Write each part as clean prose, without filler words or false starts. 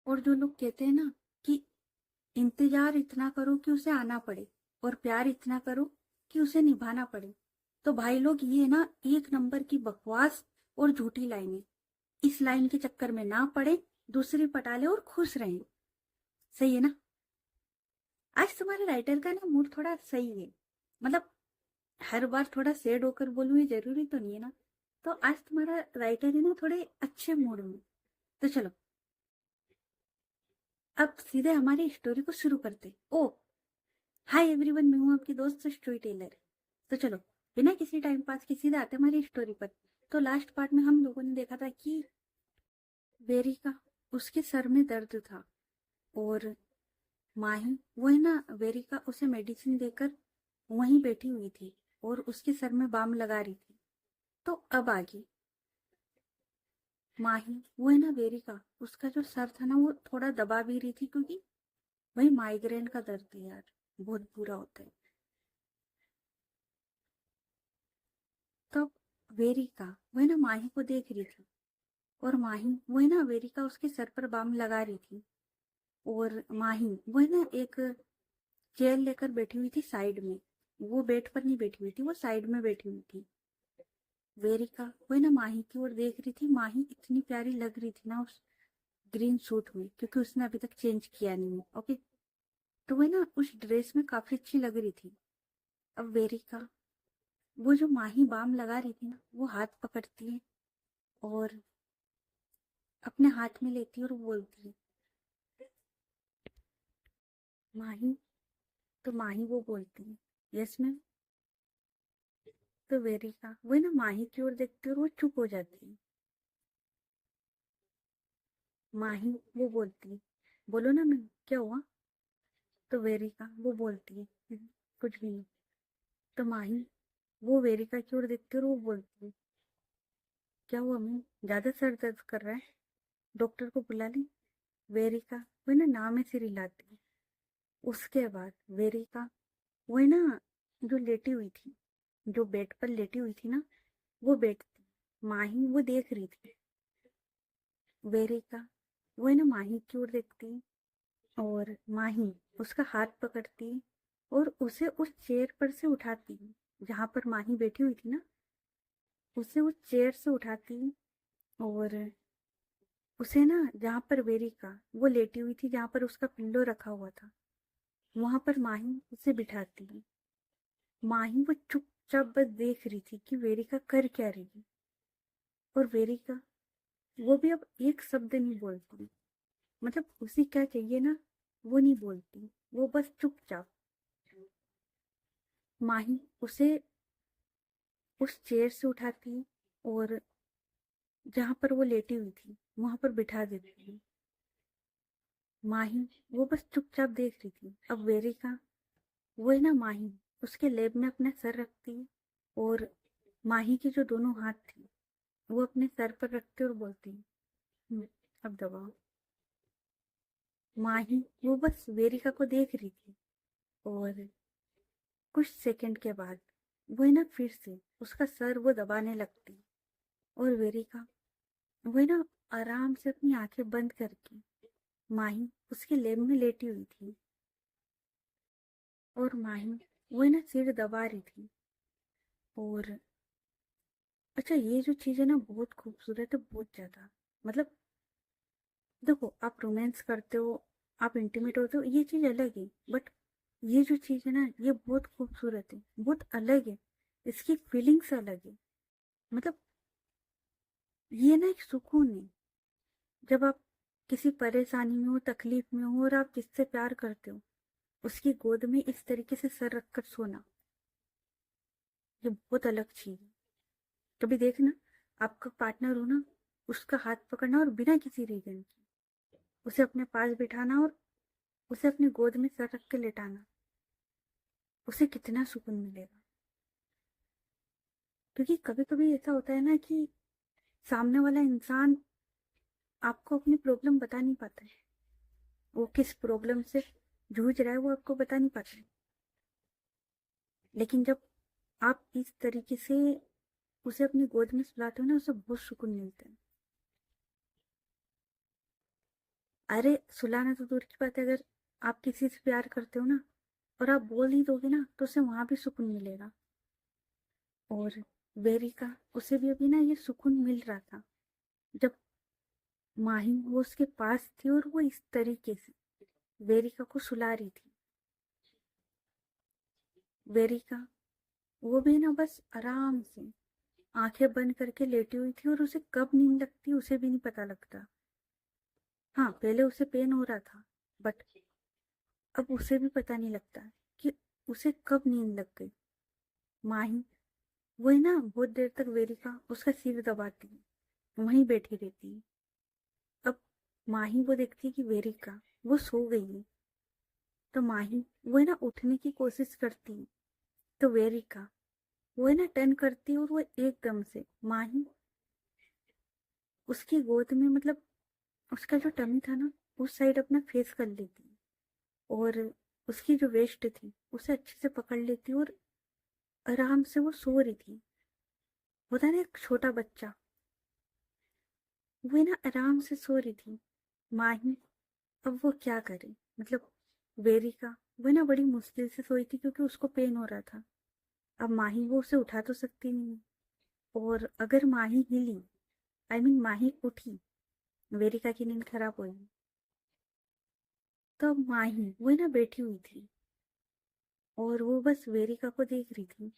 और जो लोग कहते हैं ना कि इंतजार इतना करो कि उसे आना पड़े और प्यार इतना करो कि उसे निभाना पड़े, तो भाई लोग ये ना एक नंबर की बकवास और झूठी लाइनें। इस लाइन के चक्कर में ना पड़े, दूसरी पटा ले और खुश रहें। सही है ना? आज तुम्हारे राइटर का ना मूड थोड़ा सही है। मतलब हर बार थोड़ा सैड होकर बोलूं ये जरूरी तो नहीं है ना। तो आज तुम्हारा राइटर है ना थोड़े अच्छे मूड में। तो चलो अब सीधे हमारी स्टोरी को शुरू करते। ओ हाय एवरीवन, मैं हूँ आपकी दोस्त स्टोरी टेलर। तो चलो बिना किसी टाइम पास के सीधे आते हमारी स्टोरी पर। तो लास्ट पार्ट में हम लोगों ने देखा था कि वेरिका, उसके सर में दर्द था और माही वो है ना वेरिका उसे मेडिसिन देकर वहीं बैठी हुई थी और उसके सर में बाम लगा रही थी। तो अब आगे माही वो है ना वेरिका, उसका जो सर था ना वो थोड़ा दबा भी रही थी क्योंकि वही माइग्रेन का दर्द है यार, बहुत बुरा होता है। तब वेरिका वो है ना माही को देख रही थी और माही वो है ना वेरिका उसके सर पर बाम लगा रही थी और माही वो है ना एक चेयर लेकर बैठी हुई थी साइड में। वो बेड पर नहीं बैठी हुई थी, वो साइड में बैठी हुई थी। वेरिका वो है ना माही की ओर देख रही थी। माही इतनी प्यारी लग रही थी ना उस ग्रीन सूट में, क्योंकि उसने अभी तक चेंज किया नहीं है। ओके, तो वो ना उस ड्रेस में काफी अच्छी लग रही थी। अब वेरिका वो जो माही बाम लगा रही थी ना वो हाथ पकड़ती है और अपने हाथ में लेती है और बोलती है माही। तो माही वो बोलती है यस मैम। तो वेरिका वो ना माही की ओर देखती है और वो चुप हो जाती है। माही वो बोलती है बोलो ना मैम क्या हुआ। तो वेरिका वो बोलती है कुछ भी नहीं। तो माही वो वेरिका की ओर देखती है और वो बोलती है क्या हुआ मैम, ज्यादा सर दर्द कर रहा है, डॉक्टर को बुला ली। वेरिका वो ना नाम में सिर हिलाती है। उसके बाद वेरिका वो है ना जो लेटी हुई थी, जो बेड पर लेटी हुई थी ना वो बेड थी। माही वो देख रही थी। वेरिका वो है ना माही की ओर देखती है और माही उसका हाथ पकड़ती है और उसे उस चेयर पर से उठाती है जहां पर माही बैठी हुई थी ना। उसे उस चेयर से उठाती है और उसे ना जहां पर वेरिका वो लेटी हुई थी, जहां पर उसका पिल्लो रखा हुआ था, वहां पर माही उसे बिठाती है। माही वो चुपचाप बस देख रही थी कि वेरिका कर क्या रही है। और वेरिका वो भी अब एक शब्द नहीं बोलती। मतलब उसे क्या चाहिए ना वो नहीं बोलती, वो बस चुपचाप। माही उसे उस चेयर से उठाती और जहां पर वो लेटी हुई थी वहां पर बिठा देती है। माही वो बस चुपचाप देख रही थी। अब वेरिका वो है ना माही उसके लेब में अपना सर रखती है और माही के जो दोनों हाथ थे वो अपने सर पर रखते और बोलती है अब दबाओ। माही वो बस वेरिका को देख रही थी और कुछ सेकंड के बाद वो है ना फिर से उसका सर वो दबाने लगती। और वेरिका वो है ना आराम से अपनी आंखें बंद करके माही उसके लेब में लेटी हुई थी और माही वो है ना सिर दबा रही थी। और अच्छा ये जो चीज है ना बहुत खूबसूरत है, बहुत ज्यादा। मतलब देखो आप रोमांस करते हो, आप इंटीमेट होते हो, ये चीज अलग है। बट ये जो चीज है ना ये बहुत खूबसूरत है, बहुत अलग है। इसकी फीलिंग्स अलग है। मतलब ये ना एक सुकून है जब आप किसी परेशानी में हो, तकलीफ में हो और आप जिससे प्यार करते हो उसकी गोद में इस तरीके से सर रखकर सोना, ये बहुत अलग चीज है। कभी देखना आपका पार्टनर हो ना, उसका हाथ पकड़ना और बिना किसी रीजन के उसे अपने पास बिठाना और उसे अपनी गोद में सर रख के लेटाना, उसे कितना सुकून मिलेगा। क्योंकि कभी कभी ऐसा होता है ना कि सामने वाला इंसान आपको अपनी प्रॉब्लम बता नहीं पाता है, वो किस प्रॉब्लम से जूझ रहा है वो आपको बता नहीं पाता है। लेकिन जब आप इस तरीके से उसे अपनी गोद में सुलाते हो ना, उसे बहुत सुकून मिलता है। अरे सुलाना तो दूर की बात है, अगर आप किसी से प्यार करते हो ना और आप बोल ही दोगे ना तो उसे वहां भी सुकून मिलेगा। और वेरिका, उसे भी अभी ना ये सुकून मिल रहा था जब माही वो उसके पास थी और वो इस तरीके से वेरिका को सुला रही थी। वेरिका वो भी ना बस आराम से आंखें बंद करके लेटी हुई थी और उसे कब नींद लगती उसे भी नहीं पता लगता। हाँ, पहले उसे पेन हो रहा था, बट अब उसे भी पता नहीं लगता कि उसे कब नींद लग गई। माही वही ना बहुत देर तक वेरिका उसका सिर दबाती वहीं बैठी रहती। अब माही वो देखती है कि वेरिका वो सो गई है, तो माही वो है ना उठने की कोशिश करती है, तो वेरिका वो है ना टर्न करती है और वो एकदम से माही उसकी गोद में, मतलब उसका जो टमी था ना उस साइड अपना फेस कर लेती और उसकी जो वेस्ट थी उसे अच्छे से पकड़ लेती और आराम से वो सो रही थी। होता है ना एक छोटा बच्चा, वो है ना आराम से सो रही थी। माही अब वो क्या करे, मतलब वेरिका वो है ना बड़ी मुश्किल से सोई थी क्योंकि उसको पेन हो रहा था। अब माही वो उसे उठा तो सकती नहीं, और अगर माही हिली, आई मीन माही उठी, वेरिका की नींद खराब हुई। तो अब माही वो है ना बैठी हुई थी और वो बस वेरिका को देख रही थी,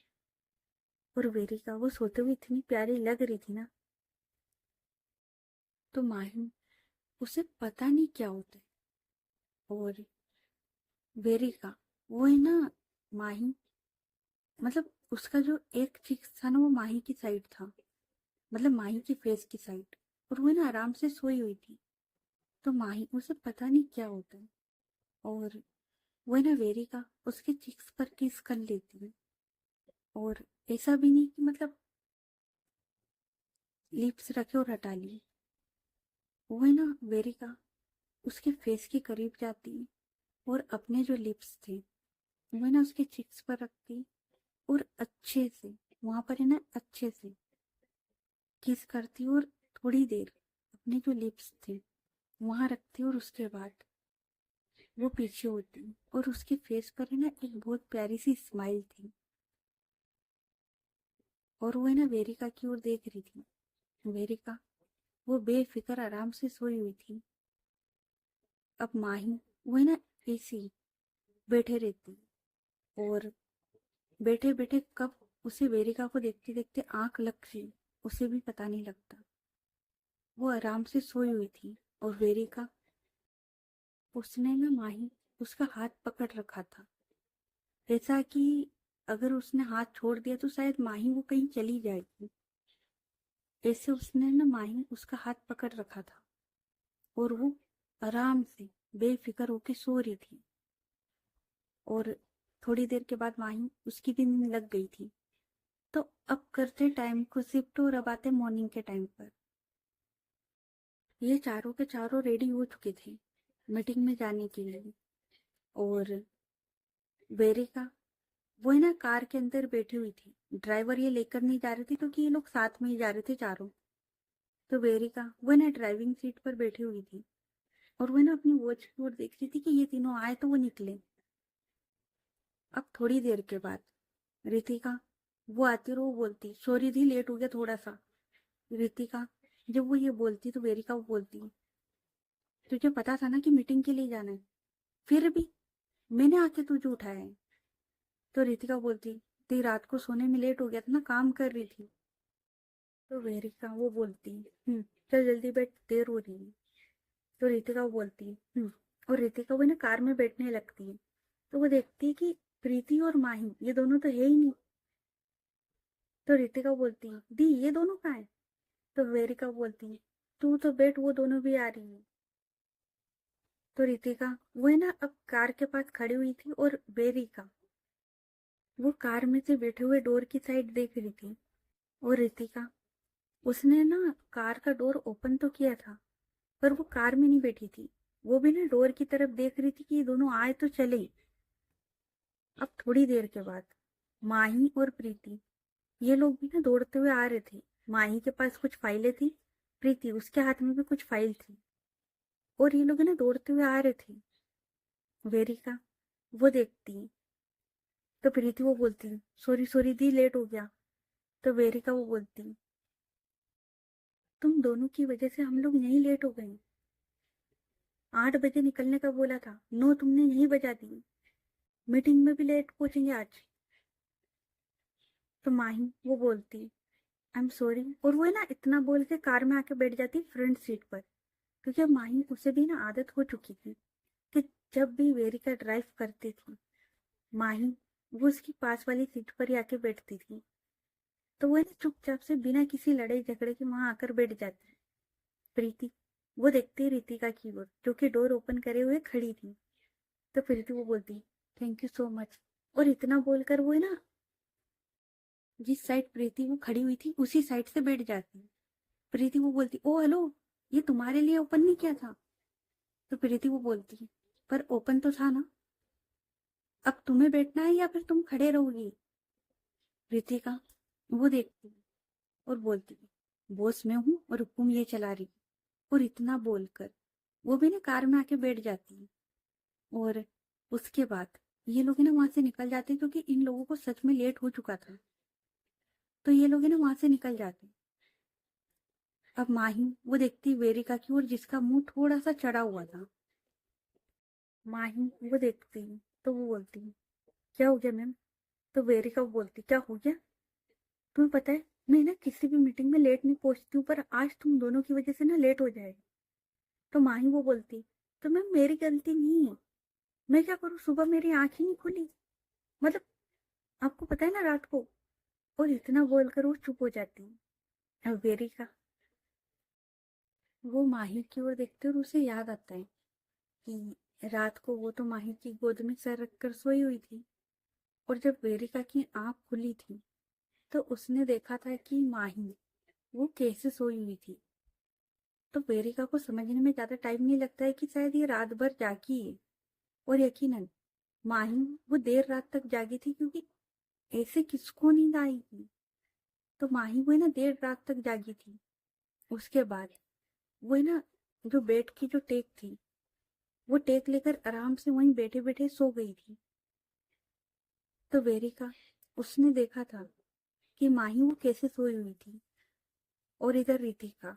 और वेरिका वो सोते हुए इतनी प्यारी लग रही थी ना। तो माही उसे पता नहीं क्या होता है, और वेरिका वो है ना माही, मतलब उसका जो एक चीज था ना वो माही की साइड था, मतलब माही की फेस की साइड, और वो है ना आराम से सोई हुई थी। तो माही उसे पता नहीं क्या होता है, और वो है ना वेरिका उसके चिक्स पर किस कर लेती है, और ऐसा भी नहीं कि मतलब लिप्स रखे और हटा लिए। वो है ना वेरिका उसके फेस के करीब जाती है और अपने जो लिप्स थे वो है ना उसके चिक्स पर रखती और अच्छे से वहां पर है ना अच्छे से किस करती और थोड़ी देर अपने जो लिप्स थे वहां रखती और उसके बाद वो पीछे होती और उसके फेस पर है ना एक बहुत प्यारी सी स्माइल थी, और वो है ना वेरिका की ओर देख रही थी। वेरिका वो बेफिक्र आराम से सोई हुई थी। अब माही वो है ना ऐसी बैठे रहती, और बैठे बैठे कब उसे वेरिका को देखते देखते आंख लग गई उसे भी पता नहीं लगता। वो आराम से सोई हुई थी, और वेरिका उसने ना माही उसका हाथ पकड़ रखा था, ऐसा कि अगर उसने हाथ छोड़ दिया तो शायद माही वो कहीं चली जाएगी। ऐसे उसने ना माही उसका हाथ पकड़ रखा था, और वो आराम से बेफिक्र होके सो रही थी। और थोड़ी देर के बाद माही उसकी भी नींद लग गई थी। तो अब करते टाइम को शिफ्ट और अब आते मॉर्निंग के टाइम पर। ये चारों के चारों रेडी हो चुके थे मीटिंग में जाने के लिए, और वेरिका वो है ना कार के अंदर बैठी हुई थी। ड्राइवर ये लेकर नहीं जा रहे थे क्योंकि ये लोग साथ में ही जा रहे थे चारों। तो वेरिका वो है ना ड्राइविंग सीट पर बैठी हुई थी, और वो है ना अपनी वॉच की ओर देख रही थी कि ये तीनों आए तो वो निकले। अब थोड़ी देर के बाद रितिका वो आती और वो बोलती, सॉरी दी लेट हो गया थोड़ा सा। रितिका जब वो ये बोलती तो वेरिका वो बोलती, तुझे पता था ना कि मीटिंग के लिए जाना है, फिर भी मैंने आके तुझे उठाया है। तो रितिका बोलती, दी रात को सोने में लेट हो गया था ना, काम कर रही थी। तो वेरिका वो बोलती, चल जल्दी बैठ, देर हो रही है। तो रितिका वो बोलती, और रितिका वो ना कार में बैठने लगती है। तो वो देखती है कि प्रीति और माही ये दोनों तो है ही नहीं। तो रितिका बोलती है, दी ये दोनों कहाँ है? तो वेरिका बोलती है, तू तो बैठ, वो दोनों भी आ रही है। तो रितिका वो है ना अब कार के पास खड़ी हुई थी, और वेरिका वो कार में से बैठे हुए डोर की साइड देख रही थी। और रितिका उसने ना कार का डोर ओपन तो किया था, पर वो कार में नहीं बैठी थी, वो भी ना डोर की तरफ देख रही थी कि ये दोनों आए तो चले। अब थोड़ी देर के बाद माही और प्रीति ये लोग भी ना दौड़ते हुए आ रहे थे। माही के पास कुछ फाइलें थी, प्रीति उसके हाथ में भी कुछ फाइल थी। और ये लोग है ना दौड़ते हुए आ रहे थे। वेरिका वो देखती, तो प्रीति वो बोलती सॉरी सॉरी दी, लेट हो गया। तो वेरिका वो बोलती तुम दोनों की वजह से हम लोग यहीं लेट हो गए। 8 बजे निकलने का बोला था, 9 तुमने यहीं बजा दी। मीटिंग में भी लेट पहुंचेंगे आज। तो माही वो बोलती आई एम सॉरी, और वो है ना इतना बोल के कार में आके बैठ जाती फ्रंट सीट पर। क्योंकि अब माही उसे भी ना आदत हो चुकी थी कि जब भी वेरिका ड्राइव करती थी, माही वो उसकी पास वाली सीट पर ही आके बैठती थी। तो वो है ना चुपचाप से बिना किसी लड़ाई झगड़े के वहां आकर बैठ जाती। प्रीति वो देखती रितिका की ओर, जो कि डोर ओपन करे हुए खड़ी थी। तो प्रीति वो बोलती थैंक यू सो मच, और इतना बोलकर वो है ना जिस साइड प्रीति वो खड़ी हुई थी उसी साइड से बैठ जाती। प्रीति वो बोलती ओ हेलो, ये तुम्हारे लिए ओपन नहीं किया था। तो प्रीति वो बोलती पर ओपन तो था ना, अब तुम्हें बैठना है या फिर तुम खड़े रहोगी। रितिका वो देखती और बोलती बॉस मैं हूं और हुक्म ये चला रही। और इतना बोलकर वो भी ना कार में आके बैठ जाती है। और उसके बाद ये लोग है ना वहां से निकल जाते हैं, क्योंकि इन लोगों को सच में लेट हो चुका था। तो ये लोग है ना वहां से निकल जाते। अब माही वो देखती वेरिका की ओर, जिसका मुंह थोड़ा सा चढ़ा हुआ था। माही वो देखती तो वो बोलती क्या हो गया मैम। तो वेरिका वो बोलती क्या हो गया, तुम्हें पता है मैं ना किसी भी मीटिंग में लेट नहीं पहुंचती हूँ, पर आज तुम दोनों की वजह से ना लेट हो जाएगा। तो माही वो बोलती तो मैम मेरी गलती नहीं है, मैं क्या करूँ, सुबह मेरी आंख ही नहीं खुली, मतलब आपको पता है ना रात को। और इतना बोलकर वो चुप हो जाती है। अब वेरिका वो माही की ओर देखते और उसे याद आता है कि रात को वो तो माही की गोद में सर रखकर सोई हुई थी। और जब वेरिका की आंख खुली थी तो उसने देखा था कि माही वो कैसे सोई हुई थी। तो वेरिका को समझने में ज्यादा टाइम नहीं लगता है कि शायद ये रात भर जागी है। और यकीनन माही वो देर रात तक जागी थी, क्योंकि ऐसे किसको नींद आएगी। तो माही वो है ना देर रात तक जागी थी। उसके बाद वो है ना जो बेड की जो टेक थी वो टेक लेकर आराम से वहीं बैठे बैठे सो गई थी। तो वेरिका उसने देखा था कि माही वो कैसे सोई हुई थी। और इधर रितिका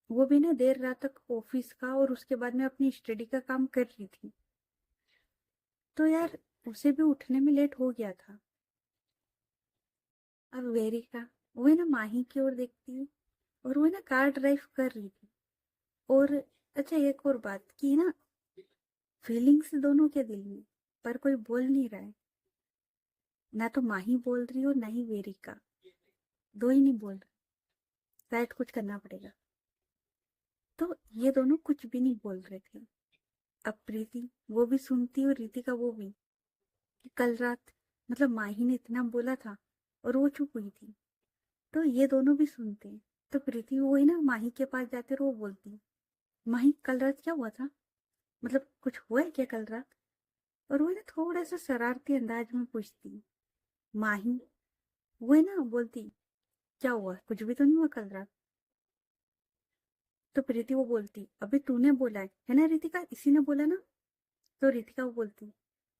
वो भी ना देर रात तक ऑफिस का और उसके बाद में अपनी स्टडी का काम कर रही थी। तो यार उसे भी उठने में लेट हो गया था। अब वेरिका वो है ना माही की ओर देखती है, और वो है ना कार ड्राइव कर रही थी। और अच्छा एक और बात की ना, फीलिंग्स दोनों के दिल में, पर कोई बोल नहीं रहा है। ना तो माही बोल रही और ना ही वेरिका, दो ही नहीं बोल रहे। शायद कुछ करना पड़ेगा। तो ये दोनों कुछ भी नहीं बोल रहे थे। अब प्रीति वो भी सुनती और रितिका वो भी, कि कल रात मतलब माही ने इतना बोला था और वो चुप हुई थी। तो ये दोनों भी सुनते। तो प्रीति वो है ना माही के पास जाते और वो बोलती माही कल रात क्या हुआ था, मतलब कुछ हुआ है क्या कल रात। और वो है ना थोड़ा सा शरारती अंदाज में पूछती। माही वो है ना बोलती क्या हुआ, कुछ भी तो नहीं हुआ कल रात। तो प्रीति वो बोलती अभी तूने बोला है ना रितिका, इसी ने बोला ना। तो रितिका वो बोलती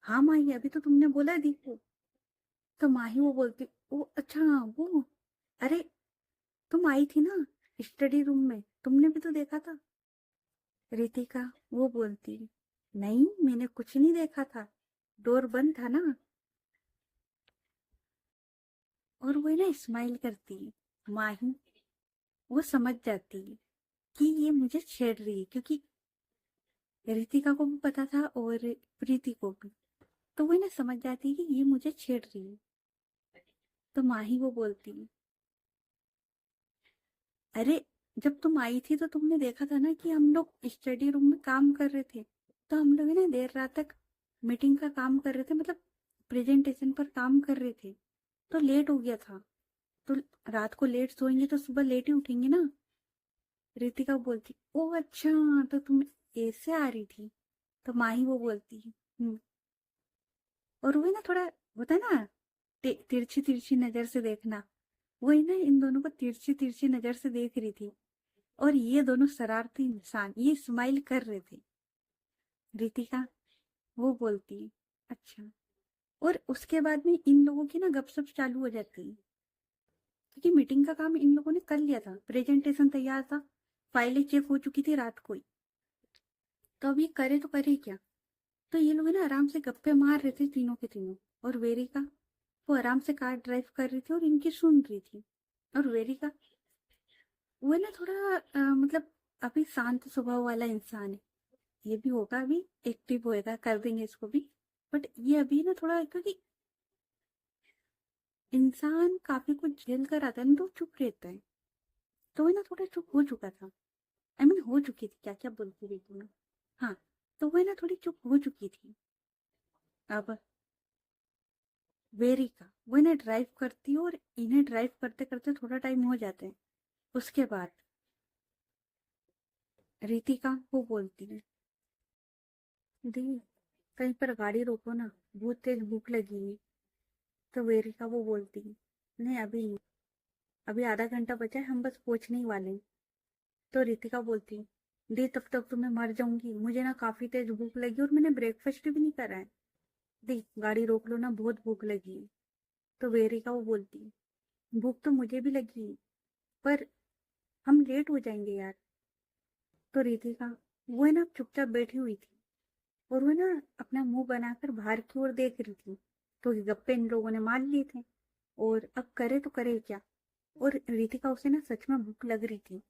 हाँ माही अभी तो तुमने बोला है दीपू। तो माही वो बोलती ओ अच्छा वो, अरे तुम आई थी ना स्टडी रूम में, तुमने भी तो देखा था। रितिका वो बोलती नहीं मैंने कुछ नहीं देखा था, डोर बंद था ना। और वो ना स्माइल करती। माही वो समझ जाती कि ये मुझे छेड़ रही है, क्योंकि रितिका को भी पता था और प्रीति को भी। तो वो ना समझ जाती कि ये मुझे छेड़ रही है। तो माही वो बोलती अरे जब तुम आई थी तो तुमने देखा था ना कि हम लोग स्टडी रूम में काम कर रहे थे। तो हम लोग ना देर रात तक मीटिंग का काम कर रहे थे, मतलब प्रेजेंटेशन पर काम कर रहे थे। तो लेट हो गया था। तो रात को लेट सोएंगे तो सुबह लेट ही उठेंगे ना। रितिका बोलती ओ अच्छा, तो तुम ऐसे आ रही थी। तो माही वो बोलती और वो ना थोड़ा होता है ना तिरछी तिरछी नजर से देखना। वही ना इन दोनों को तिरछी तिरछी नजर से देख रही थी। और ये दोनों शरारती इंसान ये स्माइल कर रहे थे। रितिका वो बोलती है अच्छा। और उसके बाद में इन लोगों की ना गपशप चालू हो जाती है, क्योंकि मीटिंग का काम इन लोगों ने कर लिया था, प्रेजेंटेशन तैयार था, फाइलें चेक हो चुकी थी रात को ही। तो अब ये करे तो करे क्या। तो ये लोग है ना आराम से गप्पे मार रहे थे तीनों के तीनों। और वेरिका वो आराम से कार ड्राइव कर रही थी और इनकी सुन रही थी। और वेरिका वो है ना थोड़ा मतलब अभी शांत स्वभाव वाला इंसान है। ये भी होगा, अभी एक्टिव होएगा, कर देंगे इसको भी। बट ये अभी ना थोड़ा, क्योंकि इंसान काफी कुछ झेल कर आता है ना तो चुप रहता है। तो वो ना थोड़ा चुप हो चुका था। हो चुकी थी, क्या क्या बोलती रही थी मैं। हाँ, तो वो ना थोड़ी चुप हो चुकी थी। अब वेरिका वो इन्हें ड्राइव करती है और इन्हें ड्राइव करते करते थोड़ा टाइम हो जाता है। उसके बाद रितिका वो बोलती है दी कहीं पर गाड़ी रोको ना, बहुत तेज भूख लगी है। तो वेरिका वो बोलती है नहीं अभी नहीं, अभी आधा घंटा बचा है, हम बस पहुंचने ही वाले हैं। तो रितिका बोलती है दी तब तक तो मैं मर जाऊंगी, मुझे ना काफी तेज भूख लगी और मैंने ब्रेकफास्ट भी नहीं करा है। दी गाड़ी रोक लो ना, बहुत भूख लगी है। तो वेरिका वो बोलती है भूख तो मुझे भी लगी है, पर हम लेट हो जाएंगे यार। तो रितिका वो है ना चुपचाप बैठी हुई थी और वो ना अपना मुंह बनाकर बाहर की ओर देख रही थी। तो ये गप्पे इन लोगों ने मान लिए थे और अब करे तो करे क्या। और रितिका उसे ना सच में भूख लग रही थी।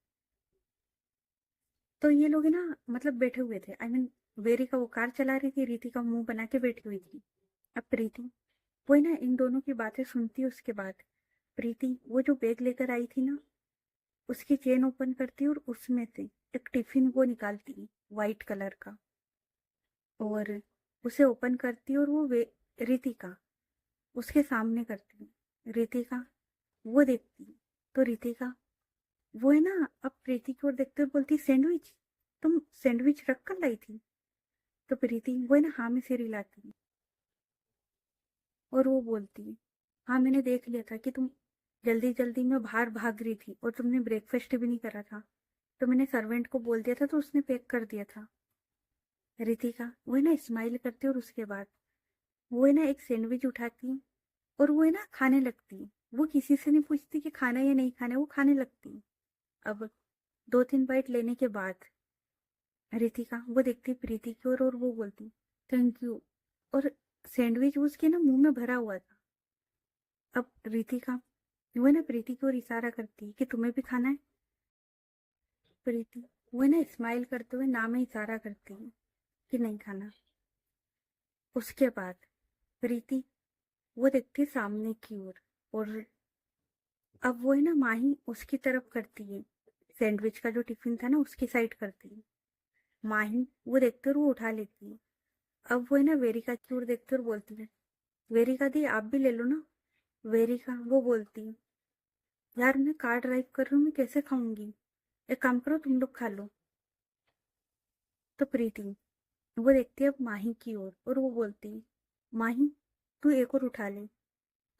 तो ये लोग है ना मतलब बैठे हुए थे, वेरिका वो कार चला रही थी, रितिका मुंह बना के बैठी हुई थी। अब प्रीति वो है ना इन दोनों की बातें सुनती है। उसके बाद प्रीति वो जो बैग लेकर आई थी ना, उसकी चेन ओपन करती है और उसमें से एक टिफिन वो निकालती है वाइट कलर का। और उसे ओपन करती है और वो रितिका उसके सामने करती है। रितिका वो देखती है। तो रितिका वो है ना अब प्रीति की ओर देखते हुए बोलती सैंडविच, तुम सैंडविच रख कर लाई थी। तो प्रीति वो है ना हाँ में सिर हिलाती है और वो बोलती है हाँ मैंने देख लिया था कि तुम जल्दी जल्दी में बाहर भाग रही थी और तुमने ब्रेकफास्ट भी नहीं करा था। तो मैंने सर्वेंट को बोल दिया था तो उसने पैक कर दिया था। रितिका वो है ना स्माइल करती है और उसके बाद वो है ना एक सैंडविच उठाती है और वो है ना खाने लगती है। वो किसी से नहीं पूछती कि खाना या नहीं खाना, वो खाने लगती है। अब दो तीन बाइट लेने के बाद रितिका वो देखती है प्रीति की ओर और वो बोलती थैंक यू। और सैंडविच उसके ना मुंह में भरा हुआ था। अब रितिका वो है ना प्रीति की ओर इशारा करती है कि तुम्हें भी खाना है। प्रीति वो है ना स्माइल करते हुए ना में इशारा करती है कि नहीं खाना। उसके बाद प्रीति वो देखती है सामने की ओर और अब वो है ना माही उसकी तरफ करती है, सैंडविच का जो टिफिन था ना उसकी साइड करती है। माही वो देखते और वो उठा लेती है। अब वो है ना वेरिका की ओर देखते और बोलती है वेरिका दी आप भी ले लो ना। वेरिका वो बोलती है यार मैं कार ड्राइव कर रही हूँ, मैं कैसे खाऊंगी, एक काम करो तुम लोग खा लो। तो प्रीति वो देखती है अब माही की ओर और वो बोलती है माही तू एक और उठा ले।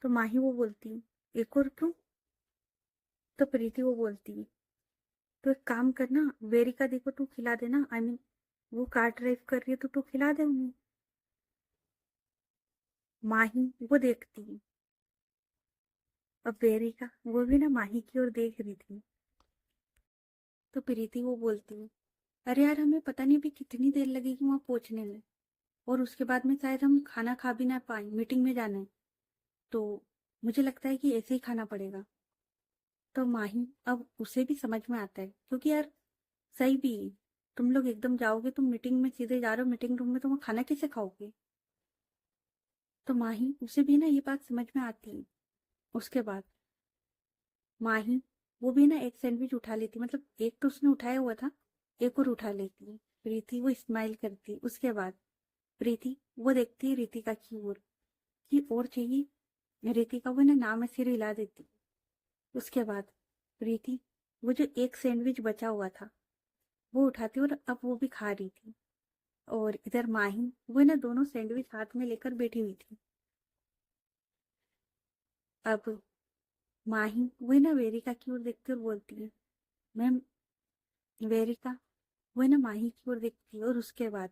तो माही वो बोलती है एक और क्यों। तो प्रीति वो बोलती है तो एक काम करना, वेरिका दी को तू खिला देना, वो कार ड्राइव कर रही है तो तू खिला दे उन्हें। माही वो देखती है। अब वेरिका वो भी ना माही की ओर देख रही थी। तो प्रीति वो बोलती है अरे यार हमें पता नहीं अभी कितनी देर लगेगी वहां पहुंचने में, और उसके बाद में शायद हम खाना खा भी ना पाए, मीटिंग में जाना है। तो मुझे लगता है कि ऐसे ही खाना पड़ेगा। तो माही अब उसे भी समझ में आता है, क्योंकि यार सही भी है, तुम लोग एकदम जाओगे, तुम मीटिंग में सीधे जा रहे हो मीटिंग रूम में, तो वहाँ खाना कैसे खाओगे। तो माही उसे भी ना ये बात समझ में आती है। उसके बाद माही वो भी ना एक सैंडविच उठा लेती, मतलब एक तो उसने उठाया हुआ था, एक और उठा लेती है। प्रीति वो स्माइल करती है। उसके बाद प्रीति वो देखती है रितिका की ओर कि और चाहिए। रितिका वो ना नाम में सिर हिला देती। उसके बाद प्रीति वो जो एक सैंडविच बचा हुआ था वो उठाती और अब वो भी खा रही थी। और इधर माही वो ना दोनों सैंडविच हाथ में लेकर बैठी हुई थी। अब माही वो ना वेरिका की ओर देखती और बोलती है मैम वेरिका वो है ना माही की ओर देखती है, और उसके बाद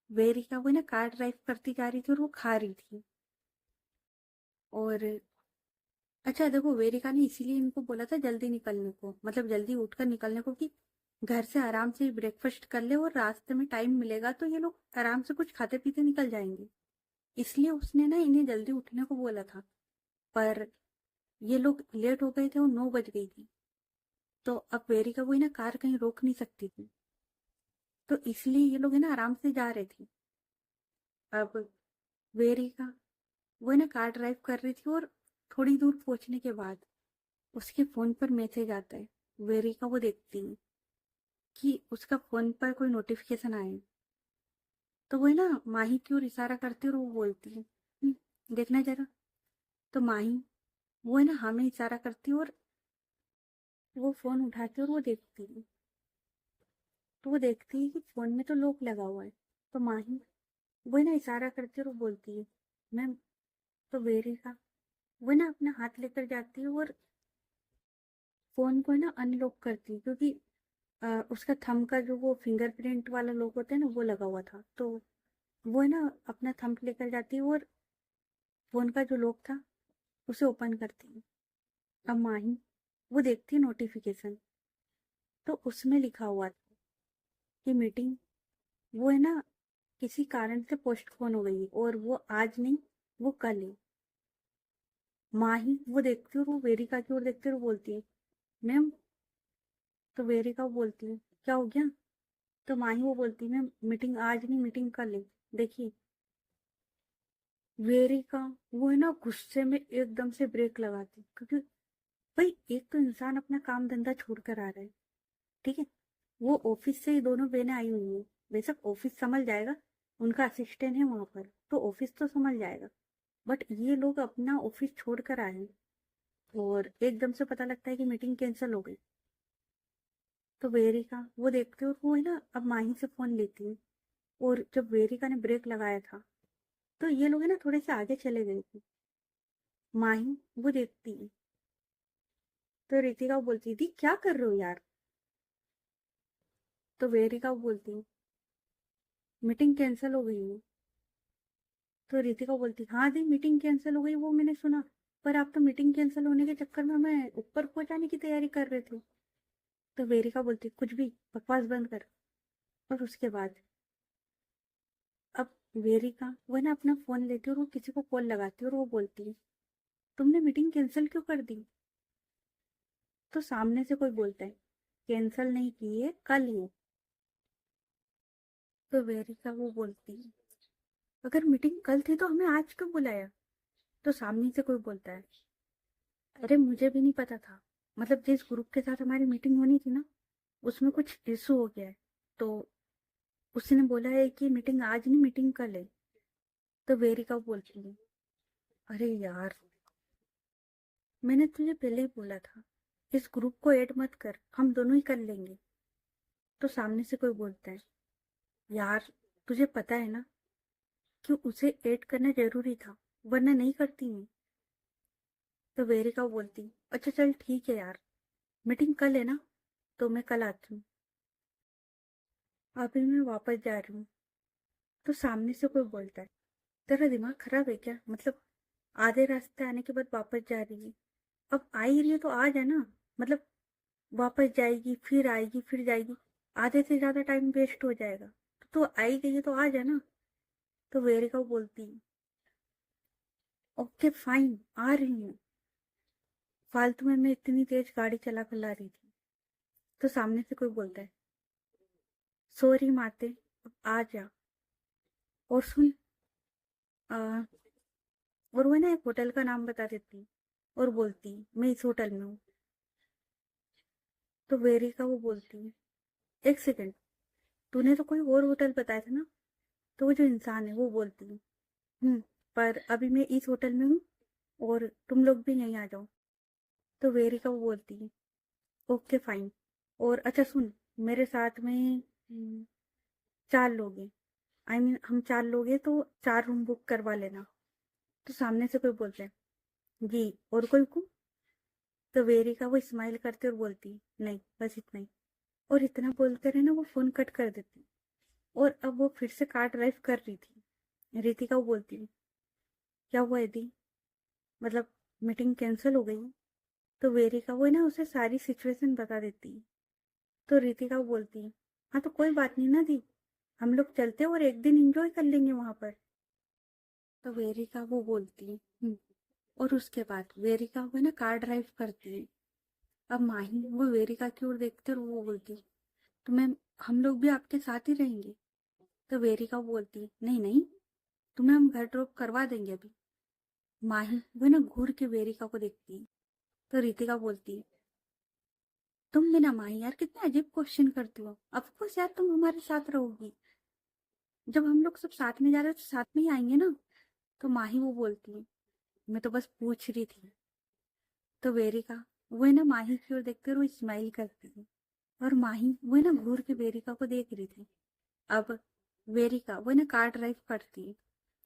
वेरिका वो है ना कार ड्राइव करती जा रही थी और वो खा रही थी। और अच्छा देखो, वेरिका ने इसीलिए इनको बोला था जल्दी निकलने को, मतलब जल्दी उठकर निकलने को, कि घर से आराम से ब्रेकफास्ट कर ले और रास्ते में टाइम मिलेगा तो ये लोग आराम से कुछ खाते पीते निकल जाएंगे। इसलिए उसने ना इन्हें जल्दी उठने को बोला था। पर ये लोग लेट हो गए थे और 9 बज गई थी। तो अब वेरिका वो ना कार कहीं रोक नहीं सकती थी, तो इसलिए ये लोग है ना आराम से जा रहे थे। अब वेरिका वो है ना कार ड्राइव कर रही थी, और थोड़ी दूर पहुंचने के बाद उसके फोन पर मैसेज आता है। वेरिका वो देखती है कि उसका फोन पर कोई नोटिफिकेशन आए। तो वो है ना माही की ओर इशारा करती है और वो बोलती है, देखना जरा। तो माही वो है ना हमें इशारा करती है, और वो फोन उठाती है और वो देखती है। तो वो देखती है कि फोन में तो लॉक लगा हुआ है। तो माही वो है ना इशारा करती है और वो बोलती है, मैम। तो वेरिका वो ना अपना हाथ लेकर जाती है और फोन को है ना अनलॉक करती है, क्योंकि उसका थंब का जो वो फिंगरप्रिंट वाला लॉक होता है ना, वो लगा हुआ था। तो वो है ना अपना थंब लेकर जाती है और फोन का जो लॉक था उसे ओपन करती है। अब माही वो देखती है नोटिफिकेशन, तो उसमें लिखा हुआ था कि मीटिंग वो है ना किसी कारण से पोस्टपोन हो गई है, और वो आज नहीं, वो कल है। माही वो देखती है और वो वेरिका की ओर देखती है और बोलती है, मैम। तो वेरिका बोलती है, क्या हो गया? तो माही वो बोलती है, मैम मीटिंग आज नहीं, मीटिंग कल है। देखिए, वेरिका वो है ना गुस्से में एकदम से ब्रेक लगाती, क्योंकि भाई एक तो इंसान अपना काम धंधा छोड़ कर आ रहा है, ठीक है। वो ऑफिस से ही दोनों बहनें आई हुई है। बेशक ऑफिस संभल जाएगा, उनका असिस्टेंट है वहां पर, तो ऑफिस तो संभल जाएगा। बट ये लोग अपना ऑफिस छोड़ कर आए हैं, और एकदम से पता लगता है कि मीटिंग कैंसिल हो गई। तो वेरिका वो देखते हो, वो है ना अब माही से फोन लेती है। और जब वेरिका ने ब्रेक लगाया था, तो ये लोग है ना थोड़े से आगे चले गए थे। माही वो देखती है, तो रितिका बोलती थी, क्या कर रहे हो यार? तो वेरिका बोलती है, मीटिंग कैंसिल हो गई है। तो रितिका बोलती, हाँ दी मीटिंग कैंसिल हो गई, वो मैंने सुना। पर आप तो मीटिंग कैंसिल होने के चक्कर में हमें ऊपर पहुंचाने की तैयारी कर रहे थे। तो वेरिका बोलती, कुछ भी बकवास बंद कर। और उसके बाद अब वेरिका वो ना अपना फोन लेती है और वो किसी को कॉल लगाती है, और वो बोलती है, तुमने मीटिंग कैंसिल क्यों कर दी? तो सामने से कोई बोलता है, कैंसिल नहीं की है, कल ही। तो वेरिका वो बोलती है, अगर मीटिंग कल थी तो हमें आज क्यों बुलाया? तो सामने से कोई बोलता है, अरे मुझे भी नहीं पता था, मतलब जिस ग्रुप के साथ हमारी मीटिंग होनी थी ना, उसमें कुछ इशू हो गया है। तो उसने बोला है कि मीटिंग आज नहीं, मीटिंग कल है। तो वेरिका बोलती है, अरे यार, मैंने तुझे पहले ही बोला था, इस ग्रुप को ऐड मत कर, हम दोनों ही कर लेंगे। तो सामने से कोई बोलता है, यार तुझे पता है ना कि उसे ऐड करना जरूरी था, वरना नहीं करती मैं। तो वेरिका बोलती, अच्छा चल ठीक है यार, मीटिंग कल है ना, तो मैं कल आती हूँ, अभी मैं वापस जा रही हूँ। तो सामने से कोई बोलता है, तेरा दिमाग खराब है क्या? मतलब आधे रास्ते आने के बाद वापस जा रही है। अब आ ही रही है तो आ जा ना, मतलब वापस जाएगी, फिर आएगी, फिर जाएगी, आधे से ज्यादा टाइम वेस्ट हो जाएगा। तो आई गई है तो आ जा ना। तो वेरिका बोलती है, ओके फाइन, आ रही हूँ। फालतू में मैं इतनी तेज गाड़ी चला कर ला रही थी। तो सामने से कोई बोलता है, सॉरी माते, अब आ जा। और सुन, आ, और वो ना एक होटल का नाम बता देती, और बोलती, मैं इस होटल में हूँ। तो वेरिका वो बोलती है, एक सेकंड, तूने तो कोई और होटल बताया था ना? तो वो जो इंसान है वो बोलती है, हम्म, पर अभी मैं इस होटल में हूँ, और तुम लोग भी यहीं आ जाओ। तो वेरिका वो बोलती है, ओके फाइन। और अच्छा सुन, मेरे साथ में 4 लोग हैं, आई मीन हम 4 लोग हैं, तो 4 रूम बुक करवा लेना। तो सामने से कोई बोलता है, जी, और कोई को? तो वेरिका वो स्माइल करती और बोलती, नहीं बस इतना ही। और इतना बोलकर है ना वो फोन कट कर देती। और अब वो फिर से कार ड्राइव कर रही थी। रितिका वो बोलती, क्या हुआ यदि, मतलब मीटिंग कैंसिल हो गई? तो वेरिका वो है ना उसे सारी सिचुएशन बता देती। तो रितिका वो बोलती, हाँ तो कोई बात नहीं ना दी, हम लोग चलते और एक दिन एंजॉय कर लेंगे वहां पर। तो वेरिका वो बोलती, और उसके बाद वेरिका वो है ना कार ड्राइव करती है। अब माही वो वेरिका की ओर देखते और वो बोलती, तो मैम हम लोग भी आपके साथ ही रहेंगे? तो वेरिका बोलती, नहीं नहीं, तुम्हें हम घर ड्रॉप करवा देंगे अभी। माही वो ना घूर के वेरिका को देखती है। तो रितिका बोलती, तुम भी ना माही यार कितने अजीब क्वेश्चन करती हो, ऑफ कोर्स यार तुम हमारे साथ रहोगी, जब हम लोग सब साथ में जा रहे हैं तो साथ में ही आएंगे ना। तो माही वो बोलती है, मैं तो बस पूछ रही थी। तो वेरिका वो है ना माही की ओर देखते हुए स्माइल करती है। और माही वो है ना घूर के वेरिका को देख रही थी। अब वेरिका वो है ना कार ड्राइव करती है।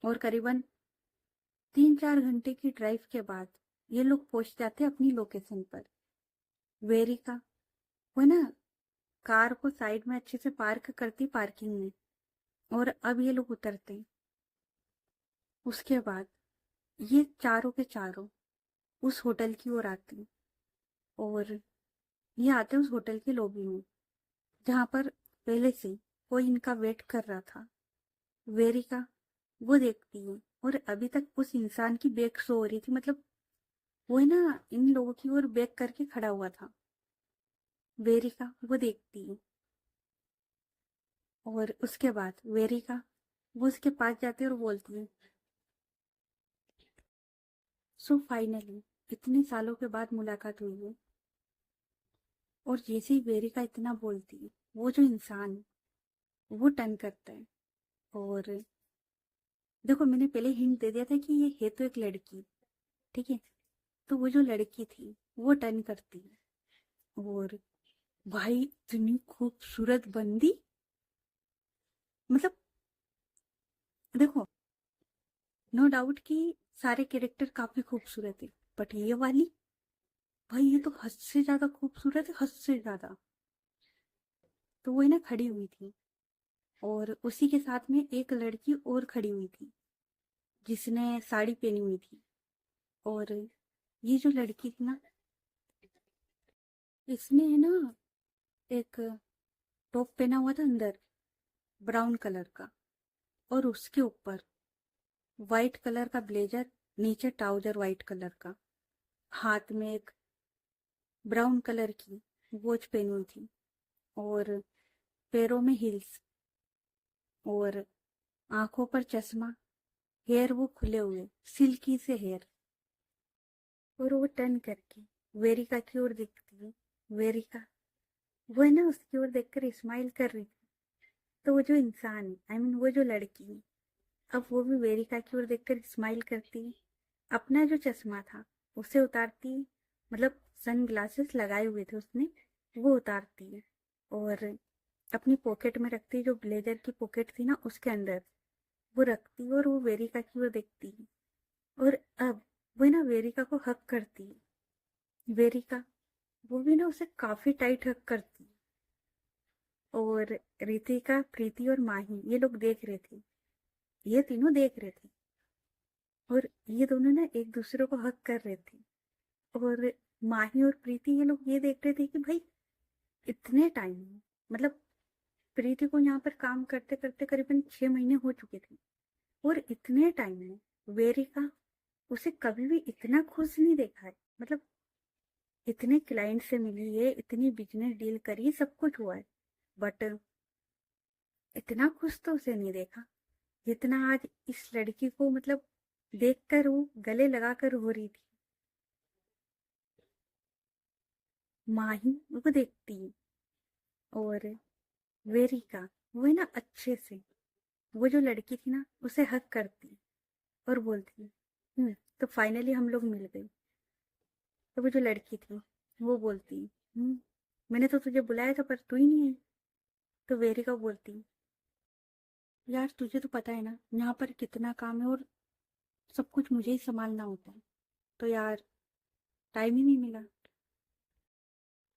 और करीबन 3-4 घंटे की ड्राइव के बाद ये लोग पहुंच जाते हैं अपनी लोकेशन पर। वेरिका वो है ना कार को साइड में अच्छे से पार्क करती पार्किंग में। और अब ये लोग उतरते हैं। उसके बाद ये चारों के चारों उस होटल की ओर आते हैं। और ये आते हैं उस होटल की लॉबी में, जहां पर पहले से कोई इनका वेट कर रहा था। वेरिका वो देखती है और अभी तक उस इंसान की बैक शो हो रही थी, मतलब वो है ना इन लोगों की ओर बैक करके खड़ा हुआ था। वेरिका वो देखती है। और उसके बाद वेरिका वो उसके पास जाती है और बोलती है, सो फाइनली इतने सालों के बाद मुलाकात हुई है। और जैसे ही वेरिका इतना बोलती है, वो जो इंसान है वो टर्न करता है। और देखो मैंने पहले हिंट दे दिया था कि ये है तो एक लड़की, ठीक है? तो वो जो लड़की थी वो टर्न करती है। और भाई इतनी खूबसूरत बंदी, मतलब देखो, नो डाउट कि सारे कैरेक्टर काफी खूबसूरत है, बट ये वाली, भाई ये तो हद से ज्यादा खूबसूरत है, हद से ज्यादा। तो वो है ना खड़ी हुई थी। और उसी के साथ में एक लड़की और खड़ी हुई थी जिसने साड़ी पहनी हुई थी। और ये जो लड़की थी ना, इसने है ना एक टॉप पहना हुआ था अंदर, ब्राउन कलर का। और उसके ऊपर वाइट कलर का ब्लेजर, नीचे ट्राउजर वाइट कलर का। हाथ में एक ब्राउन कलर की वॉच पहनी हुई थी। और पैरों में हील्स। और आंखों पर चश्मा। हेयर वो खुले हुए, सिल्की से हेयर। और वो टर्न करके वेरिका की ओर देखती है। वेरिका वो है ना उसकी ओर देखकर स्माइल कर रही थी। तो वो जो इंसान है, आई मीन वो जो लड़की है, अब वो भी वेरिका की ओर देखकर स्माइल करती है। अपना जो चश्मा था उसे उतारती है, मतलब सन ग्लासेस लगाए हुए थे उसने, वो उतारती है। और अपनी पॉकेट में रखती है, जो ब्लेजर की पॉकेट थी ना उसके अंदर वो रखती है। और वो वेरिका की ओर देखती है। और अब वो ना वेरिका को हक करती है। वेरिका वो भी ना उसे काफी टाइट हक करती है। और रितिका, प्रीति और माही ये लोग देख रहे थे, ये तीनों देख रहे थे। और ये दोनों ना एक दूसरे को हक कर रहे थे। और माही और प्रीति ये लोग ये देख रहे थे कि भाई इतने टाइम, मतलब प्रीति को यहाँ पर काम करते करते करीबन 6 महीने हो चुके थे। और इतने टाइम में वेरिका उसे कभी भी इतना खुश नहीं देखा है। मतलब इतने क्लाइंट से मिली है, इतनी बिजनेस डील करी, सब कुछ हुआ है, बट इतना खुश तो उसे नहीं देखा जितना आज इस लड़की को, मतलब देखकर वो गले लगाकर हो रही थी। माही वो देखती है। और वेरिका वो है ना अच्छे से वो जो लड़की थी ना उसे हक करती और बोलती, तो फाइनली हम लोग मिल गए। तो वो जो लड़की थी वो बोलती, मैंने तो तुझे बुलाया था पर तू ही नहीं आई। तो वेरिका बोलती, यार तुझे तो पता है ना यहाँ पर कितना काम है और सब कुछ मुझे ही संभालना होता है, तो यार टाइम ही नहीं मिला।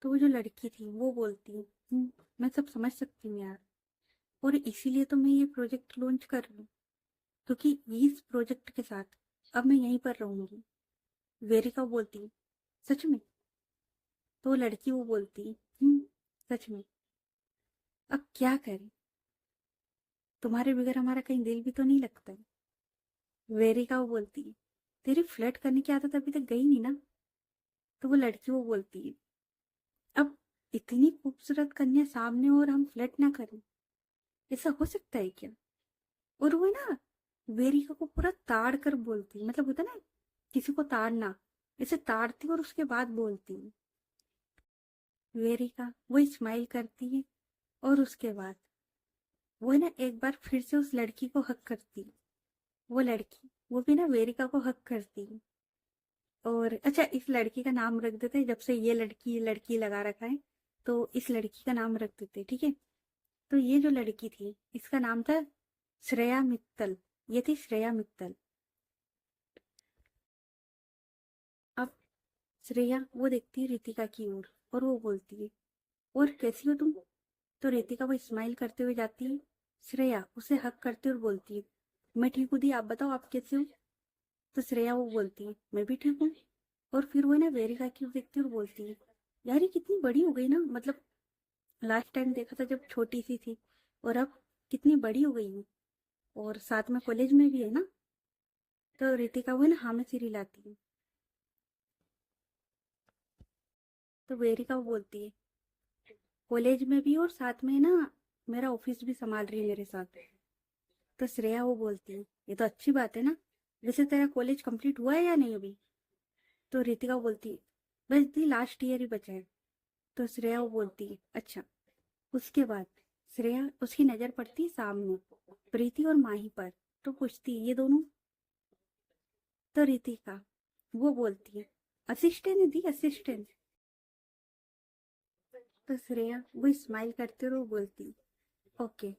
तो वो जो लड़की थी वो बोलती, मैं सब समझ सकती हूँ यार, और इसीलिए तो मैं ये प्रोजेक्ट लॉन्च कर रही हूँ, क्योंकि इस प्रोजेक्ट के साथ अब मैं यहीं पर रहूंगी। वेरिका बोलती, सच में? तो लड़की वो बोलती, सच में। अब क्या करें, तुम्हारे बगैर हमारा कहीं दिल भी तो नहीं लगता है। वेरिका वो बोलती, तेरी फ्लर्ट करने की आदत अभी तक गई नहीं ना? तो वो लड़की वो बोलती है, अब इतनी खूबसूरत कन्या सामने और हम फ्लर्ट ना करें, ऐसा हो सकता है क्या? और वो ना वेरिका को पूरा ताड़ कर बोलती, मतलब होता ना किसी को ताड़ना, इसे ताड़ती और उसके बाद बोलती। वेरिका वो स्माइल करती है, और उसके बाद वो ना एक बार फिर से उस लड़की को हक करती। वो लड़की वो भी ना वेरिका को हक करती। और अच्छा, इस लड़की का नाम रख देते हैं, जब से ये लड़की लगा रखा है, तो इस लड़की का नाम रख देते, ठीक है? तो ये जो लड़की थी, इसका नाम था श्रेया मित्तल। ये थी श्रेया मित्तल। अब श्रेया वो देखती है रितिका की ओर, और वो बोलती है, और कैसी हो तुम? तो रितिका वो स्माइल करते हुए जाती है, श्रेया उसे हक करती और बोलती है, मैं ठीक हूँ दी, आप बताओ आप कैसे हो? तो श्रेया वो बोलती है, मैं भी ठीक हूँ। और फिर वो ना वेरिका की ओर देखती है और बोलती है, यार ये कितनी बड़ी हो गई ना, मतलब लास्ट टाइम देखा था जब छोटी सी थी, और अब कितनी बड़ी हो गई है, और साथ में कॉलेज में भी है ना? तो रितिका वो ना हाँ में सिर हिलाती है। तो वेरिका वो बोलती है, कॉलेज में भी और साथ में ना मेरा ऑफिस भी संभाल रही है मेरे साथ। तो श्रेया वो बोलती है, ये तो अच्छी बात है ना, वैसे तेरा कॉलेज कंप्लीट हुआ है या नहीं अभी? तो रितिका बोलती है, बस दी लास्ट ईयर ही बचा है। तो श्रेया वो बोलती है, अच्छा। उसके बाद श्रेया उसकी नजर पड़ती है सामने प्रीति और माही पर, तो पूछती है, ये दोनों? तो रितिका वो बोलती है, असिस्टेंट है दी, असिस्टेंट। तो श्रेया वो स्माइल करते हुए वो बोलती, ओके।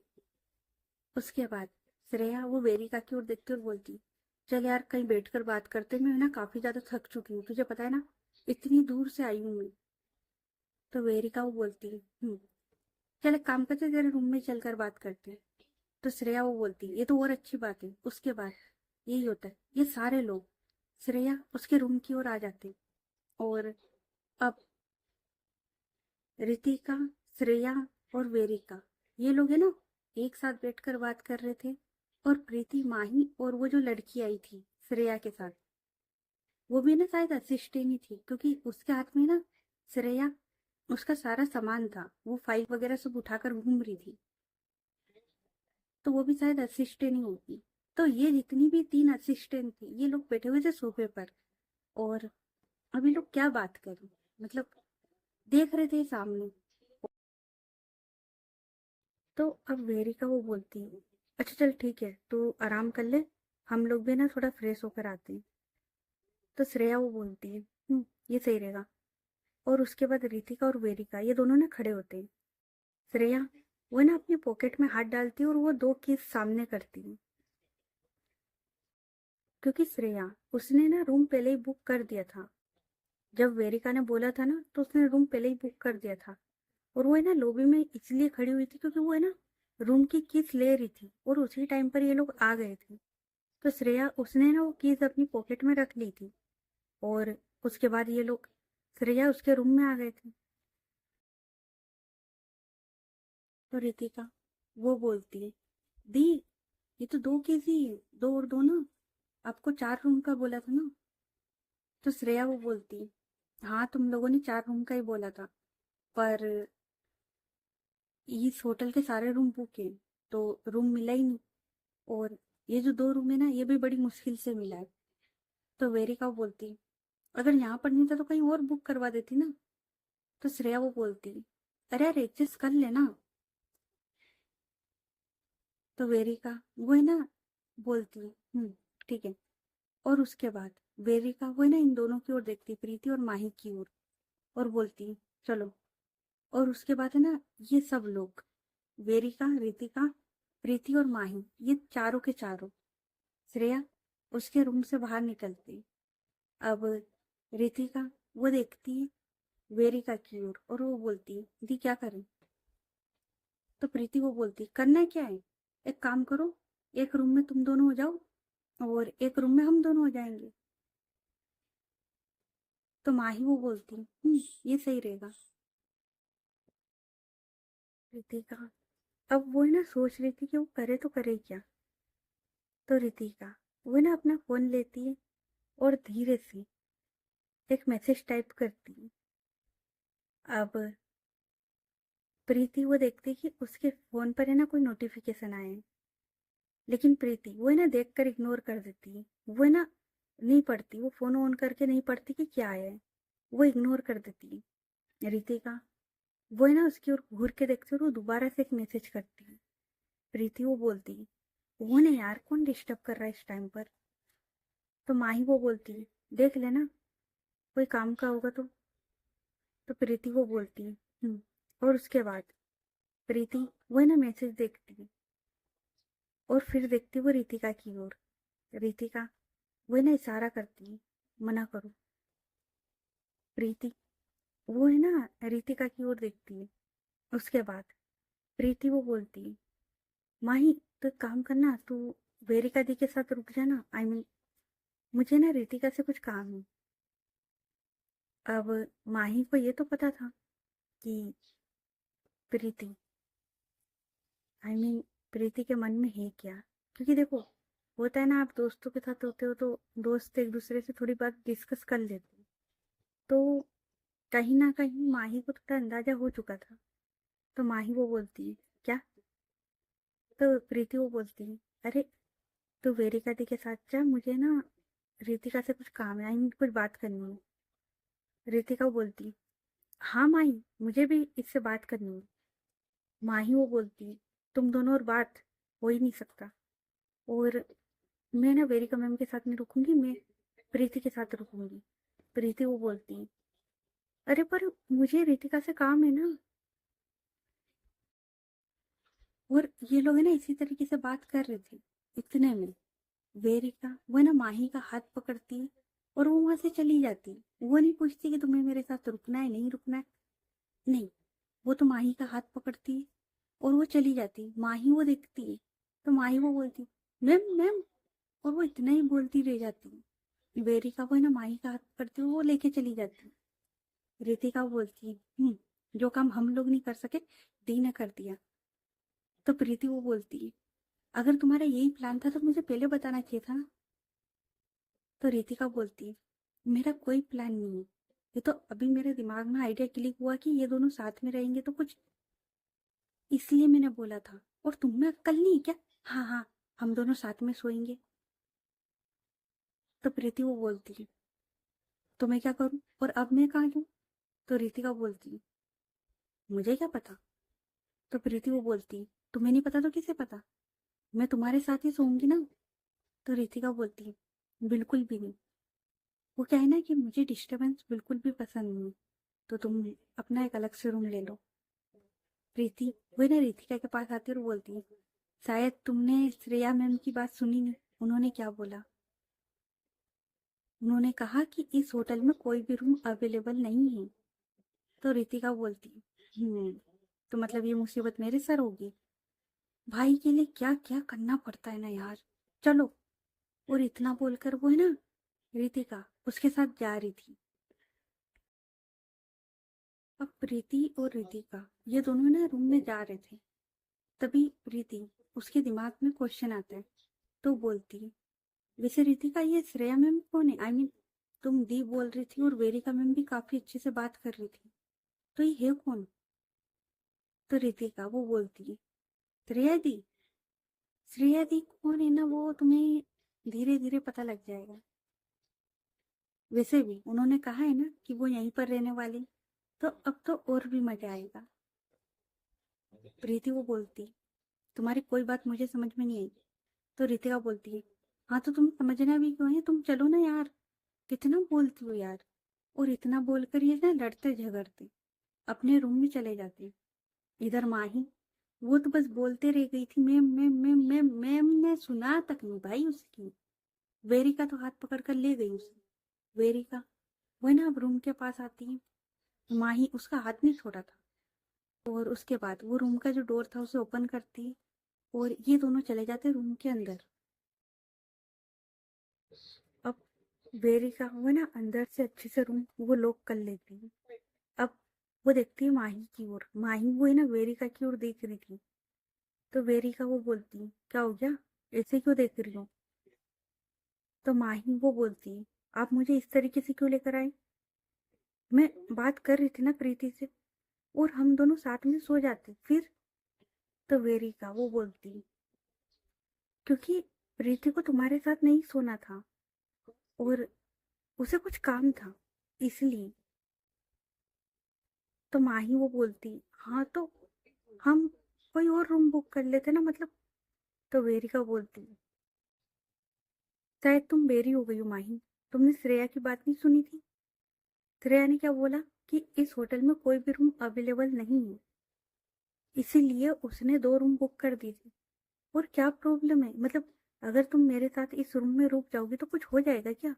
उसके बाद श्रेया वो वेरिका की ओर देखती और बोलती, चल यार कहीं बैठकर बात करते, मैं ना काफी ज्यादा थक चुकी हूँ, तुझे पता है ना, इतनी दूर से आई हूँ मैं। तो वेरिका वो बोलती है, चल एक काम करते, तेरे रूम में चलकर बात करते हैं। तो श्रेया वो बोलती है, ये तो और अच्छी बात है। उसके बाद यही होता है, ये सारे लोग श्रेया उसके रूम की ओर आ जाते हैं, और अब रितिका, श्रेया और वेरिका, ये लोग है ना एक साथ बैठकर बात कर रहे थे। और प्रीति, माही और वो जो लड़की आई थी श्रेया के साथ, वो भी ना शायद असिस्टेंट ही थी, क्योंकि उसके हाथ में ना श्रेया उसका सारा सामान था, वो फाइल वगैरह सब उठाकर घूम रही थी, तो वो भी शायद असिस्टेंट ही होगी। तो ये जितनी भी तीन असिस्टेंट थी, ये लोग बैठे हुए थे सोफे पर, और अभी लोग क्या बात करें, मतलब देख रहे थे सामने। तो अब वेरिका वो बोलती है, अच्छा चल ठीक है, तू आराम कर ले, हम लोग भी ना थोड़ा फ्रेश होकर आते हैं। तो श्रेया वो बोलती है, ये सही रहेगा। और उसके बाद रितिका और वेरिका ये दोनों ना खड़े होते हैं। श्रेया वो ना अपनी पॉकेट में हाथ डालती है और वो दो कीज सामने करती है, क्योंकि श्रेया उसने ना रूम पहले ही बुक कर दिया था। जब वेरिका ने बोला था ना, तो उसने रूम पहले ही बुक कर दिया था। और वो है ना लॉबी में इसलिए खड़ी हुई थी, क्योंकि वो है ना रूम की कीज ले रही थी, और उसी टाइम पर ये लोग आ गए थे। तो श्रेया उसने ना वो कीज अपनी पॉकेट में रख ली थी, और उसके बाद ये लोग श्रेया उसके रूम में आ गए थे। तो रितिका वो बोलती है, दी ये तो दो कीज ही है, दो और दो ना, आपको 4 रूम का बोला था ना? तो श्रेया वो बोलती है, हाँ तुम लोगों ने 4 रूम का ही बोला था, पर इस होटल के सारे रूम बुक हैं, तो रूम मिला ही नहीं, और ये जो 2 रूम है ना, ये भी बड़ी मुश्किल से मिला है। तो वेरिका बोलती है, अगर यहाँ पर नहीं था तो कहीं और बुक करवा देती ना? तो श्रेया वो बोलती है, अरे अरे एडजस्ट कर लेना। तो वेरिका वो है ना बोलती है, ठीक है। और उसके बाद वेरिका वो है ना इन दोनों की ओर देखती है, प्रीति और माही की ओर, और बोलती है, चलो। और उसके बाद है ना ये सब लोग, वेरिका, रितिका, प्रीति और माही, ये चारों के चारों श्रेया उसके रूम से बाहर निकलती। अब रितिका वो देखती है वेरिका की ओर, और वो बोलती है, दी क्या करें? तो प्रीति वो बोलती करना क्या है, एक काम करो, एक रूम में तुम दोनों हो जाओ और एक रूम में हम दोनों हो जाएंगे। तो माही वो बोलती ये सही रहेगा। रितिका अब वो है ना सोच रही थी कि वो करे तो करे क्या। तो रितिका वो है ना अपना फोन लेती है और धीरे से एक मैसेज टाइप करती है। अब प्रीति वो देखती है कि उसके फोन पर है ना कोई नोटिफिकेशन आए हैं, लेकिन प्रीति वो है ना देखकर इग्नोर कर देती है। वो है ना नहीं पढ़ती, वो फोन ऑन करके नहीं पढ़ती कि क्या है, वो इग्नोर कर देती है। रितिका वो है ना उसकी ओर घूर के देखते और वो दोबारा से एक मैसेज करती है। प्रीति वो बोलती है वो नहीं यार, कौन डिस्टर्ब कर रहा है इस टाइम पर। तो माही वो बोलती है देख लेना, कोई काम का होगा तो प्रीति वो बोलती है और उसके बाद प्रीति वो है ना मैसेज देखती है और फिर देखती है वो रितिका की ओर। रितिका वो है ना इशारा करती है मना करो। प्रीति वो है ना रितिका की ओर देखती है। उसके बाद प्रीति वो बोलती है माही तो एक काम करना, तू वेरिका दी के साथ रुक जाना, मुझे ना रितिका से कुछ काम है। अब माही को ये तो पता था कि प्रीति प्रीति के मन में है क्या, क्योंकि देखो होता है ना, आप दोस्तों के साथ होते हो तो दोस्त एक दूसरे से थोड़ी बात डिस्कस कर लेते हैं। तो कहीं ना कहीं माही को थोड़ा अंदाजा हो चुका था। तो माही वो बोलती है क्या। तो प्रीति वो बोलती है अरे तू वेरिका दी के साथ जा, मुझे ना रितिका से कुछ काम है, कुछ बात करनी है। रितिका वो बोलती हाँ माही, मुझे भी इससे बात करनी है। माही वो बोलती है तुम दोनों और बात हो ही नहीं सकता, और मैं ना वेरिका मैम के साथ नहीं रुकूंगी, मैं प्रीति के साथ रुकूंगी। प्रीति वो बोलती है अरे पर मुझे रितिका से काम है ना। और ये लोग है ना इसी तरीके से बात कर रहे थे, इतने में वेरिका वो है ना माही का हाथ पकड़ती है और वो वहां से चली जाती है। वो नहीं पूछती कि तुम्हें मेरे साथ रुकना है नहीं रुकना है, नहीं, वो तो माही का हाथ पकड़ती है और वो चली जाती है। माही वो देखती है तो माही वो बोलती मैम मैम, और वो इतना ही बोलती रह जाती है। वेरिका वो है ना माही का हाथ पकड़ती है, वो लेके चली जाती है। रितिका बोलती है जो काम हम लोग नहीं कर सके दी ने कर दिया। तो प्रीति वो बोलती है अगर तुम्हारा यही प्लान था तो मुझे पहले बताना चाहिए था ना। तो रितिका बोलती है मेरा कोई प्लान नहीं है, ये तो अभी मेरे दिमाग में आइडिया क्लिक हुआ कि ये दोनों साथ में रहेंगे तो कुछ, इसलिए मैंने बोला था। और तुम में अक्ल नहीं क्या। हाँ हाँ, हम दोनों साथ में सोएंगे। तो प्रीति वो बोलती है तो मैं क्या करूं और अब मैं कहाँ जाऊं। तो रितिका बोलती है मुझे क्या पता। तो प्रीति वो बोलती है तुम्हें नहीं पता तो किसे पता, मैं तुम्हारे साथ ही सोऊंगी ना। तो रितिका बोलती है बिल्कुल भी नहीं, वो क्या है ना कि मुझे डिस्टरबेंस बिल्कुल भी पसंद नहीं, तो तुम अपना एक अलग से रूम ले लो। प्रीति वही ना रितिका के पास आती है और बोलती है शायद तुमने श्रेया मैम की बात सुनी नहीं, उन्होंने क्या बोला। उन्होंने कहा कि इस होटल में कोई भी रूम अवेलेबल नहीं है। तो रितिका बोलती तो मतलब ये मुसीबत मेरे सर होगी। भाई के लिए क्या क्या करना पड़ता है ना यार। चलो, और इतना बोलकर वो है ना रितिका उसके साथ जा रही थी। अब प्रीति और रितिका ये दोनों ना रूम में जा रहे थे, तभी प्रीति उसके दिमाग में क्वेश्चन आता है। तो बोलती है वैसे रितिका ये श्रेया मैम कौन है, तुम दी बोल रही थी और वेरिका मैम भी काफी अच्छे से बात कर रही थी, तो ये है कौन। तो रितिका वो बोलती है श्रेया दी। श्रेया दी कौन है ना वो तुम्हें धीरे धीरे पता लग जाएगा। वैसे भी उन्होंने कहा है ना कि वो यहीं पर रहने वाली, तो अब तो और भी मजा आएगा। प्रीति वो बोलती तुम्हारी कोई बात मुझे समझ में नहीं आई। तो रितिका बोलती है हाँ तो तुम समझना भी क्यों है, तुम चलो ना यार, कितना बोलती हो यार। और इतना बोलकर ये ना लड़ते झगड़ते अपने रूम में चले जाते। इधर माही वो तो बस बोलते रह गई थी मैम मैम ने सुना तक नहीं भाई उसकी। वेरिका तो हाथ पकड़ कर ले गई उसे। वेरिका वो ना अब रूम के पास आती है, माही उसका हाथ नहीं छोड़ा था। और उसके बाद वो रूम का जो डोर था उसे ओपन करती है और ये दोनों चले जाते रूम के अंदर। अब वेरिका वो ना अंदर से अच्छे से रूम वो लॉक कर लेती है। अब वो देखती है माही की ओर, माही वो है ना वेरिका की ओर देख रही थी। तो वेरिका वो बोलती है क्या हो गया, ऐसे क्यों देख रही हो। तो माही वो बोलती है आप मुझे इस तरीके से क्यों लेकर आए, मैं बात कर रही थी ना प्रीति से और हम दोनों साथ में सो जाते फिर। तो वेरिका वो बोलती क्योंकि प्रीति को तुम्हारे साथ नहीं सोना था और उसे कुछ काम था इसलिए। तो माही वो बोलती हाँ तो हम कोई और रूम बुक कर लेते ना मतलब। तो वेरिका बोलती शायद तुम बेरी हो गई हो माही, तुमने श्रेया की बात नहीं सुनी थी। श्रेया ने क्या बोला कि इस होटल में कोई भी रूम अवेलेबल नहीं है, इसीलिए उसने 2 रूम बुक कर दी थी। और क्या प्रॉब्लम है मतलब, अगर तुम मेरे साथ इस रूम में रुक जाओगी तो कुछ हो जाएगा क्या।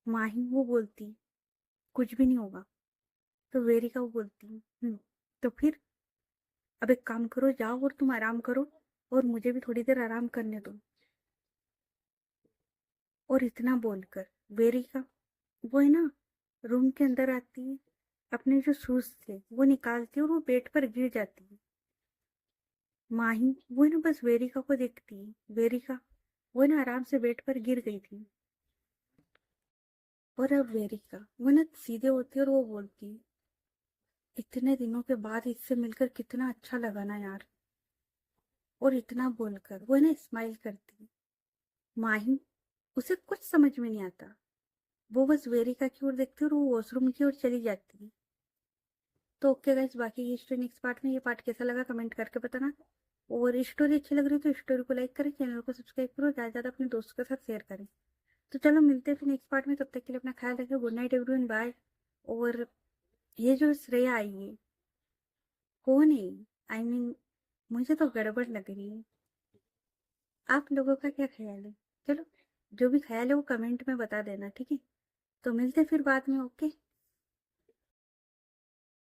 माही वो बोलती कुछ भी नहीं होगा। तो वेरिका वो बोलती तो फिर अब एक काम करो, जाओ और तुम आराम करो और मुझे भी थोड़ी देर आराम करने दो। और इतना बोलकर वेरिका वो है ना रूम के अंदर आती है, अपने जो शूज थे वो निकालती है और वो बेड पर गिर जाती है। माही वो है ना बस वेरिका को देखती है, वेरिका वो है ना आराम से बेड पर गिर गई थी। और अब वेरिका वो ना सीधे होती है और वो बोलती है इतने दिनों के बाद इससे मिलकर कितना अच्छा लगा ना यार। और इतना बोलकर वो है ना स्माइल करती है। माही उसे कुछ समझ में नहीं आता, वो बस वेरिका की ओर देखती है और वो वॉशरूम की ओर चली जाती है। तो ओके गाइस, बाकी की स्टोरी नेक्स्ट पार्ट में। ये पार्ट कैसा लगा कमेंट करके बताना। और स्टोरी अच्छी लग रही है तो स्टोरी को लाइक करें, चैनल को सब्सक्राइब करो, ज़्यादा से ज़्यादा अपने दोस्तों के साथ शेयर करें। तो चलो मिलते हैं फिर नेक्स्ट पार्ट में, तब तक के लिए अपना ख्याल रखें। Good night everyone, bye. और ये जो श्रेया आई है कौन है, आई मीन मुझे तो गड़बड़ लग रही है। आप लोगों का क्या ख्याल है। चलो जो भी ख्याल है वो कमेंट में बता देना, ठीक है। तो मिलते हैं फिर बाद में, ओके।